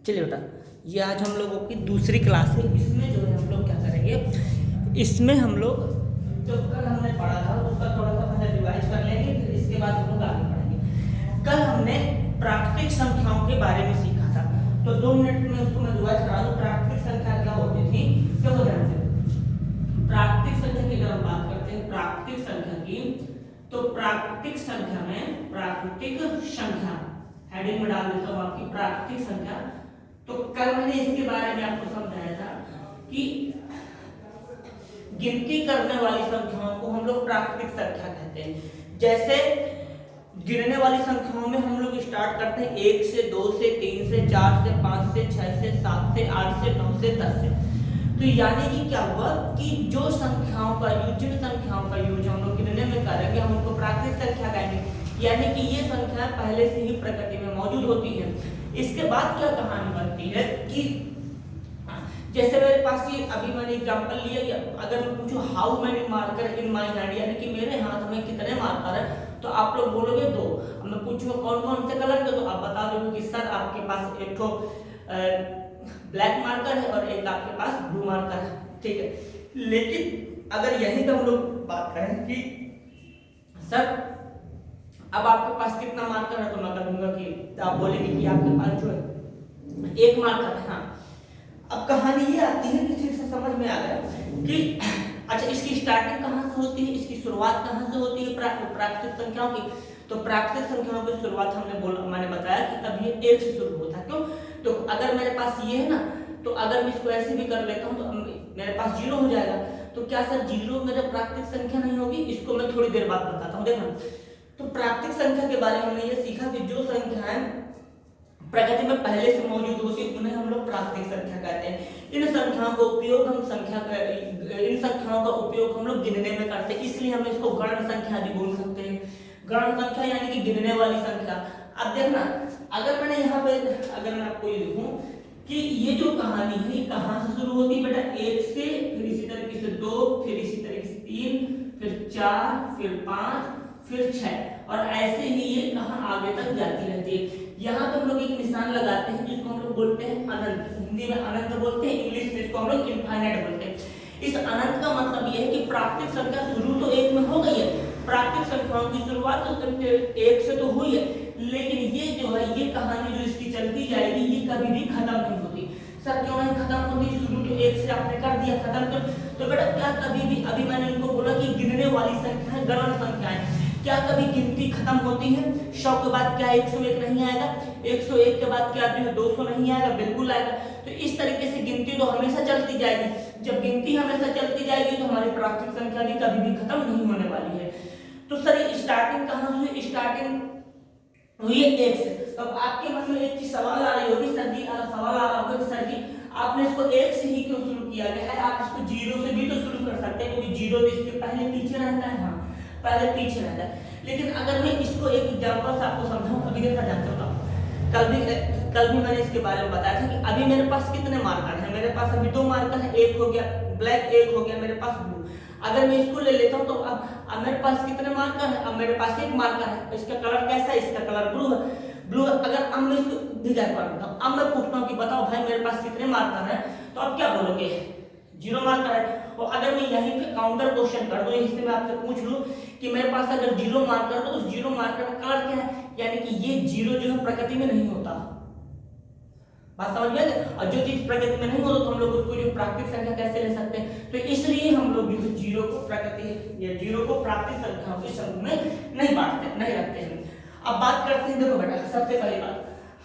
चलिए बेटा, ये आज हम लोगों की दूसरी क्लास है। इसमें जो है हम लोग क्या करेंगे, इसमें हम लोग जो कल हमने पढ़ा था उसका थोड़ा सा पहले रिवाइज कर लेंगे, फिर इसके बाद हम लोग आगे पढ़ेंगे। कल हमने प्राकृतिक संख्याओं के बारे में सीखा था, तो 2 मिनट में उसको मैं रिवाइज करा दूं। प्राकृतिक संख्या क्या होती थी, देखो ध्यान से। प्राकृतिक संख्या की अगर हम बात करते हैं प्राकृतिक संख्या की, तो प्राकृतिक संख्या में प्राकृतिक संख्या हेडिंग में डाल देता हूं आपकी प्राकृतिक संख्या। तो कल मैंने इसके बारे में आपको समझाया था कि गिनती करने वाली संख्याओं को हम लोग प्राकृतिक संख्या कहते हैं। जैसे गिनने वाली संख्याओं में हम लोग स्टार्ट करते हैं 1 से 2 से 3 से 4 से 5 से 6 से 7 से 8 से 9 से 10 से। तो यानी कि क्या हुआ कि जो संख्याओं का यूज, जिन संख्याओं का यूज हम लोग गिनने में करेंगे हम उनको प्राकृतिक संख्या कहेंगे। यानी कि ये संख्या पहले से ही प्रकृति में मौजूद होती है। इसके बाद क्या कहानी बनती है कि जैसे मेरे पास ये अभी मैंने एग्जांपल लिया, अगर मैं पूछूं how many marker in my hand, यानी कि मेरे हाथ में कितने मार्कर है, तो आप लोग बोलोगे 2। अब मैं पूछूंगा कौन कौन से कलर के, तो आप बता दोगे कि सर आपके पास एक तो ब्लैक मार्कर है और एक आपके पास ब्लू मार्कर है, ठीक है। लेकिन अगर यही तो हम लोग बात करें कि सर अब आपके पास कितना मार्कर है, तो मैं कहूंगा कि आप बोलेंगे कि आपके पास जो है 1 मार्कर है। हाँ, अब कहानी ये आती है कि ठीक से समझ में आ गया कि अच्छा इसकी स्टार्टिंग कहाँ से होती है, इसकी शुरुआत कहाँ से होती है प्राकृतिक संख्याओं की। तो प्राकृतिक संख्याओं की शुरुआत मैंने बताया कि अब ये 1 से शुरू होता है। क्यों, तो अगर मेरे पास ये है ना, तो अगर मैं इसको ऐसे भी कर लेता हूँ तो मेरे पास 0 हो जाएगा। तो क्या सर 0 मेरा प्राकृतिक संख्या नहीं होगी? इसको मैं थोड़ी देर बाद बताता हूँ। देखना, तो प्राकृतिक संख्या के बारे में हमने ये सीखा कि जो संख्याएं प्रकृति में पहले से मौजूद होती है उन्हें हम लोग प्राकृतिक संख्या कहते हैं। इन संख्याओं का उपयोग इन संख्याओं का उपयोग हम लोग गिनने में करते हैं, इसलिए हम इसको गण संख्या भी बोल सकते हैं। गण संख्या यानी कि गिनने वाली संख्या। अब देखना, अगर मैंने यहाँ पे अगर मैं आपको ये लिखूं कि ये जो कहानी है ये कहाँ से शुरू होती है बेटा, 1 से, फिर इसी तरीके से 2, फिर इसी तरीके से 3, फिर 4, फिर 5, फिर 6, और ऐसे ही ये कहाँ आगे तक जाती रहती है। यहाँ पे हम लोग एक निशान लगाते हैं जिसको हम लोग बोलते हैं अनंत। हिंदी में अनंत बोलते हैं, इंग्लिश में इसको हम लोग इनफाइनाइट बोलते हैं। इस अनंत का मतलब ये है कि प्राकृतिक संख्या शुरू तो 1 में हो गई है, प्राकृतिक संख्याओं की शुरुआत तो 1 से तो हुई है, लेकिन ये जो है ये कहानी जो इसकी चलती जाएगी ये कभी भी खत्म नहीं होती। सर क्यों नहीं खत्म होती, शुरू तो 1 से आपने कर दिया खत्म, तो बेटा क्या कभी भी, अभी मैंने इनको बोला कि गिनने वाली संख्या है, गणन संख्याएं, क्या कभी गिनती खत्म होती है? 100 के बाद क्या 101 नहीं आएगा? 101 के बाद क्या जो है 200 नहीं आएगा? बिल्कुल आएगा। तो इस तरीके से गिनती तो हमेशा चलती जाएगी। जब गिनती हमेशा चलती जाएगी तो हमारी प्राकृतिक संख्या भी कभी भी खत्म नहीं होने वाली है। तो सर ये स्टार्टिंग कहाँ से हुई? स्टार्टिंग हुई है 1 से। तो अब आपके मन में एक चीज सवाल आ रही होगी, सर जी सवाल आ रहा होगा सर जी आपने इसको 1 से ही क्यों शुरू किया गया है? आप इसको 0 से भी तो शुरू कर सकते हैं, क्योंकि 0 इसके पहले पीछे रहता है। हाँ, पहले पीछे रहता है। लेकिन अगर मैं इसको एक एग्जांपल से आपको समझाऊं, अभी देखना जानते हो, कल भी मैंने इसके बारे में बताया था कि अभी मेरे पास कितने मार्कर हैं। मेरे पास अभी 2 मार्कर हैं, एक हो गया ब्लैक, एक हो गया मेरे पास ब्लू। अगर मैं इसको ले लेता हूं तो अब मेरे पास कितने मार्कर है? अब मेरे पास 1 मार्कर है। इसका कलर कैसा है? इसका कलर ब्लू है। ब्लू अगर अब मैं इसको डिजाइन करता हूं, अब मैं पूछता हूं कि बताओ भाई मेरे पास कितने मार्कर है, तो आप क्या बोलोगे? 0 मार्कर है। और अगर मैं यहीं पे काउंटर क्वेश्चन कर दूं, इससे मैं आपसे पूछ लूं कि मेरे पास अगर 0 मार्कर, तो उस 0 मार्कर का कलर क्या है? यानी कि ये 0 जो है प्रकृति में नहीं होता। बात समझ में? और जो चीज प्रकृति में नहीं होता तो हम लोग उसको जो प्राकृतिक संख्या कैसे ले सकते हैं? तो इसलिए हम लोग जो 0 को प्रकृति या 0 को प्राकृतिक संख्याओं के समूह में नहीं बांटते, नहीं रखते हैं। अब बात करते हैं, देखो बेटा सबसे पहली बात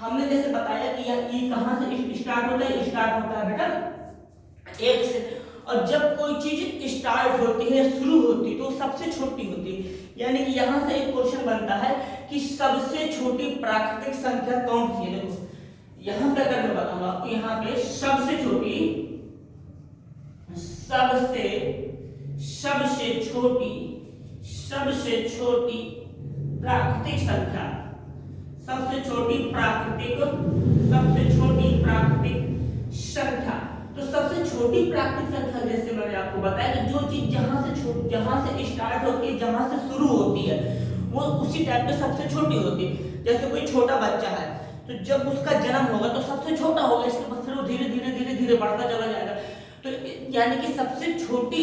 हमने जैसे बताया कि ये कहां से स्टार्ट होता है? स्टार्ट होता है बेटा 1 से। और जब कोई चीज स्टार्ट होती है, शुरू होती है, तो सबसे छोटी होती है। यानी कि यहां से एक क्वेश्चन बनता है कि सबसे छोटी प्राकृतिक संख्या कौन सी है? देखो यहां पे अगर मैं बताऊंगा आपको, यहाँ पे सबसे छोटी प्राकृतिक संख्या, सबसे छोटी प्राकृतिक संख्या। तो सबसे छोटी प्राकृतिक संख्या जैसे मैंने आपको बताया कि जो चीज जहां से स्टार्ट होती है, जहां से शुरू होती है, वो उसी टाइप पे सबसे छोटी होती है। जैसे कोई छोटा बच्चा है तो जब उसका जन्म होगा तो सबसे छोटा होगा धीरे बढ़ता चला जाएगा। तो यानी कि सबसे छोटी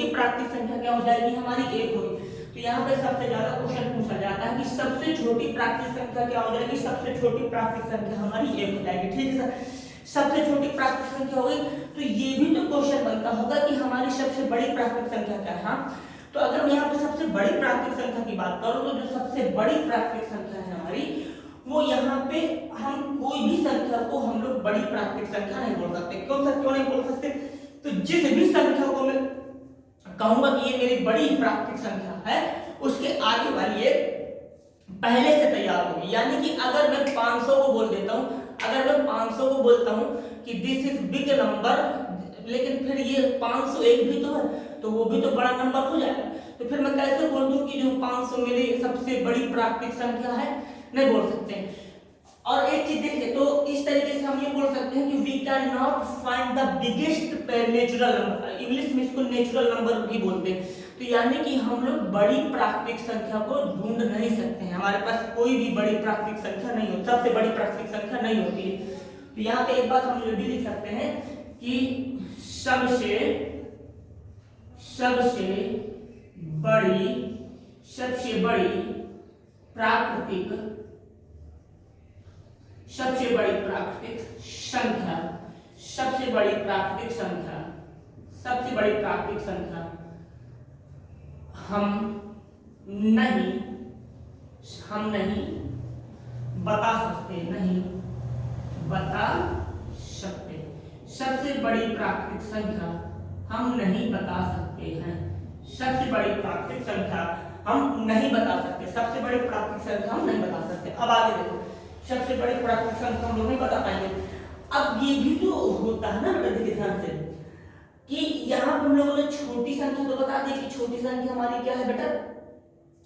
प्राकृतिक संख्या क्या हो जाएगी हमारी, 1 होगी। तो यहाँ पे सबसे ज्यादा क्वेश्चन पूछा जाता है कि सबसे छोटी प्राकृतिक संख्या क्या हो जाएगी, सबसे छोटी प्राकृतिक संख्या हमारी 1 हो जाएगी। ठीक है सर, सबसे छोटी प्राकृतिक संख्या हो गई। तो ये भी तो क्वेश्चन बनता होगा कि हमारी सबसे बड़ी प्राकृतिक संख्या क्या है। हाँ, तो अगर मैं यहाँ पे सबसे बड़ी प्राकृतिक संख्या की बात करूँ तो जो सबसे बड़ी प्राकृतिक संख्या है हमारी, वो यहाँ पे हम कोई भी संख्या को हम लोग बड़ी प्राकृतिक संख्या नहीं बोल सकते। क्यों सर, क्यों नहीं बोल सकते? तो जिस भी संख्या को मैं कहूंगा कि ये मेरी बड़ी प्राकृतिक संख्या है, उसके आगे वाली एक पहले से तैयार होगी। यानी कि अगर मैं 500 को बोल देता हूँ, अगर मैं 500 को बोलता हूँ कि दिस इज बिग नंबर, लेकिन फिर ये 501 भी तो है, तो वो भी तो बड़ा नंबर हो जाएगा। तो फिर मैं कैसे बोल दूं कि जो 500 मेरी सबसे बड़ी प्राकृतिक संख्या है? नहीं बोल सकते। और एक चीज देखिए, तो इस तरीके से हम ये बोल सकते हैं कि we can not find the biggest natural number, English में इसको नेचुरल नंबर भी बोलते हैं। तो यानी कि हम लोग बड़ी प्राकृतिक संख्या को ढूंढ नहीं सकते हैं, हमारे पास कोई भी बड़ी प्राकृतिक संख्या नहीं होती, सबसे बड़ी प्राकृतिक संख्या नहीं होती है। तो यहाँ पे एक बात हम ये भी लिख सकते हैं कि सबसे बड़ी प्राकृतिक संख्या हम नहीं बता सकते, सबसे बड़ी प्राकृतिक संख्या हम नहीं बता सकते हैं, सबसे बड़ी प्राकृतिक संख्या हम नहीं बता सकते, सबसे बड़ी प्राकृतिक संख्या हम नहीं बता सकते। अब आगे देखो, सबसे बड़ी प्राकृतिक संख्या हम लोग नहीं बता पाएंगे। अब ये भी तो होता है ना बेटा, देखिए ध्यान से कि यहाँ पे हम लोगों ने छोटी संख्या तो बता दी कि छोटी संख्या हमारी क्या है बेटा,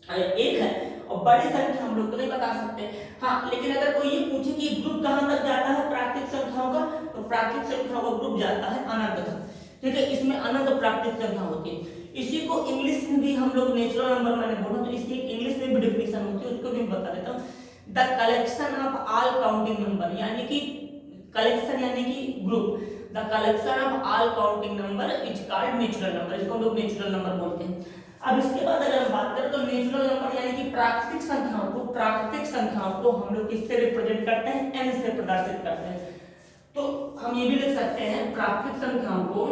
1 है, और बड़ी संख्या हम लोग तो नहीं बता सकते। हाँ, लेकिन अगर कोई ये पूछे कि ग्रुप कहाँ तक जाता है प्राकृतिक संख्याओं का, तो प्राकृतिक संख्याओं का ग्रुप जाता है अनंत तक। ठीक है, इसमें अनंत प्राकृतिक संख्या होती है। इसी को इंग्लिश में भी हम लोग नेचुरल नंबर मैंने बोला, तो इसकी इंग्लिश में भी डेफिनेशन होती है, उसको भी बता देता हूँ। The collection of all counting number, यानी कि कलेक्शन यानी कि group, the collection of all counting number is called natural number, इसको हम लोग नेचुरल नंबर बोलते हैं। अब इसके बाद अगर हम बात करें तो नेचुरल नंबर यानी कि प्राकृतिक संख्याओं को हम लोग किससे रिप्रेजेंट करते हैं, n से प्रदर्शित करते हैं। तो हम ये भी लिख सकते हैं प्राकृतिक संख्या को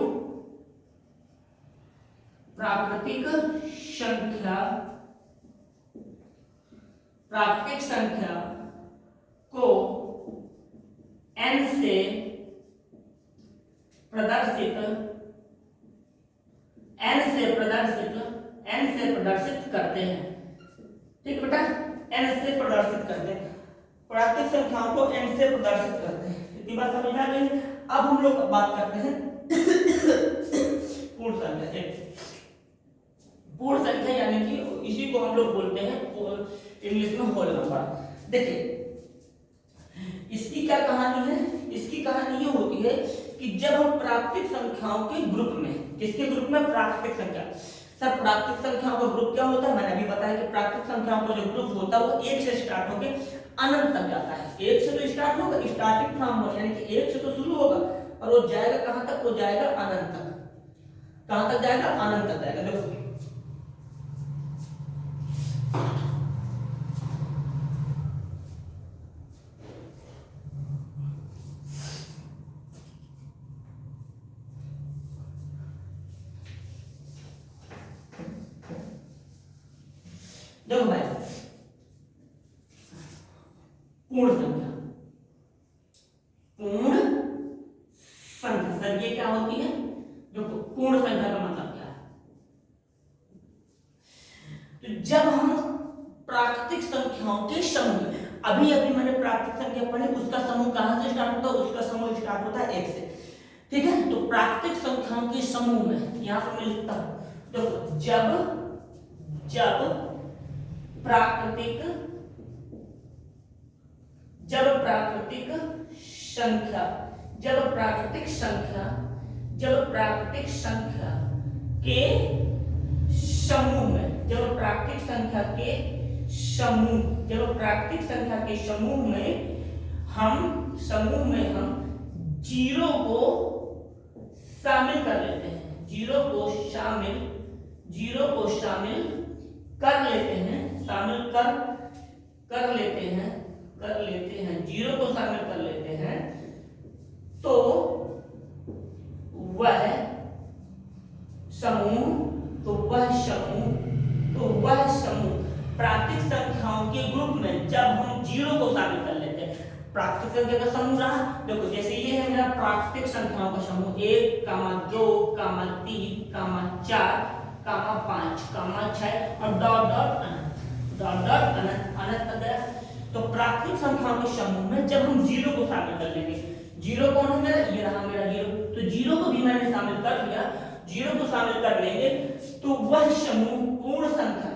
n से प्रदर्शित करते हैं। ठीक बेटा, n से प्रदर्शित करते हैं, प्राकृतिक संख्याओं को n से प्रदर्शित करते हैं। इतनी बात समझ में आ गई। अब हम लोग बात करते हैं पूर्ण संख्या। पूर्ण संख्या यानी कि इसी को हम लोग बोलते हैं इंग्लिश में होल नंबर। देखिए इसकी क्या कहानी है, इसकी कहानी ये होती है कि जब हम प्राकृतिक संख्याओं के ग्रुप में, किसके ग्रुप में, प्राकृतिक संख्या। सर प्राकृतिक संख्याओं का ग्रुप क्या होता है, मैंने अभी बताया कि प्राकृतिक संख्याओं का जो ग्रुप होता है वो 1 से स्टार्ट होकर अनंत तक जाता है। 1 से तो स्टार्ट होगा, स्टार्टिंग फ्रॉम हो, यानी कि 1 से तो शुरू होगा और वो जाएगा कहां तक, वो जाएगा अनंत तक। कहां तक जाएगा, अनंत तक जाएगा। देखो देखो भाई, पूर्ण संख्या, सर ये क्या होती है, जो पूर्ण संख्या का मतलब क्या है। तो जब हम प्राकृतिक संख्याओं के समूह में, अभी मैंने प्राकृतिक संख्या पढ़ी, उसका समूह कहां से स्टार्ट होता है, उसका समूह स्टार्ट होता है 1 से। ठीक है, तो प्राकृतिक संख्याओं के समूह में यहां पर मैं लिखता हूं, तो जब प्राकृतिक संख्या के समूह में, जब प्राकृतिक संख्या के समूह में हम जीरो को शामिल कर लेते हैं, जीरो को शामिल कर लेते हैं, जीरो को शामिल कर लेते हैं, तो वह समूह प्राकृतिक संख्याओं के ग्रुप में जब हम जीरो को शामिल कर लेते हैं, प्राकृतिक संख्या का समूह रहा, देखो जैसे ये है मेरा प्राकृतिक संख्याओं का समूह 1, 2, 3, 4, 5, 6 और डॉट अनंत तक गया। तो प्राकृतिक संख्याओं के समूह में जब हम जीरो को शामिल कर लेंगे, जीरो कौन है मेरा, ये रहा मेरा जीरो, तो जीरो को भी मैंने शामिल कर लिया, जीरो को शामिल कर लेंगे तो वह समूह पूर्ण संख्या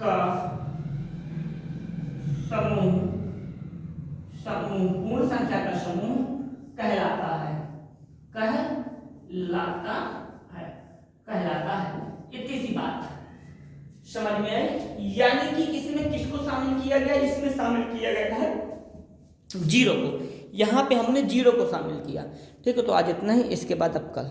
का पूर्ण संख्या का समूह कहलाता है। इतनी सी बात समझ में आई। यानी कि इसमें किसको शामिल किया गया, इसमें शामिल किया गया है जीरो को, यहाँ पे हमने जीरो को शामिल किया। ठीक है, तो आज इतना ही, इसके बाद अब कल।